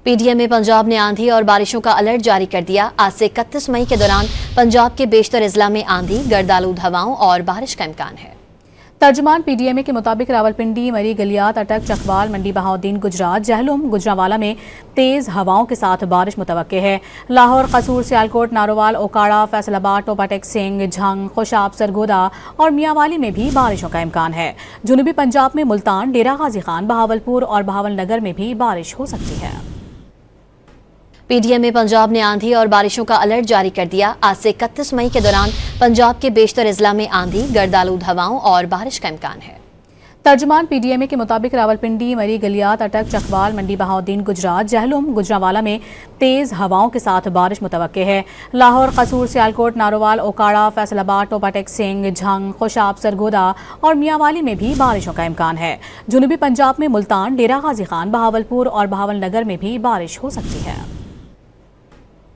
PDMA Punjab ने आंधी और बारिशों का अलर्ट जारी कर दिया। आज से 31 मई के दौरान पंजाब के बेशतर अजला में आंधी, गर्दालूद हवाओं और बारिश का इम्कान है। तर्जुमान PDMA के मुताबिक रावलपिंडी, मरी, गलियात, अटक, चकवाल, मंडी बहाउद्दीन, गुजरात, जहलुम, गुजरावाला में तेज हवाओं के साथ बारिश मुतवक्के है। लाहौर, कसूर, सियालकोट, नारोवाल, ओकाड़ा, फैसलाबाद, टोपाटेक सिंह, झंग, खुशाब, सरगोदा और मियांवाली में भी बारिशों का इम्कान है। जुनूबी पंजाब में मुल्तान, डेरा गाजी खान, बहावलपुर और बहावलनगर में भी बारिश हो सकती है। PDMA पंजाब ने आंधी और बारिशों का अलर्ट जारी कर दिया। आज से 31 मई के दौरान पंजाब के बेशतर अजला में आंधी, गर्दालूद हवाओं और बारिश का इम्कान है। तर्जुमान PDMA के मुताबिक रावलपिंडी, मरी, गलियात, अटक, चकवाल, मंडी बहाउद्दीन, गुजरात, जहलुम, गुजरावाला में तेज हवाओं के साथ बारिश मुतवक्के है। लाहौर, कसूर, सियालकोट, नारोवाल, ओकाड़ा, फैसलाबाद, टोपाटेक सिंह, झंग, खुशाब, सरगोदा और मियांवाली में भी बारिशों का इम्कान है। जुनूबी पंजाब में मुल्तान, डेरा गाजी खान, बहावलपुर और बहावलनगर में भी बारिश हो सकती है।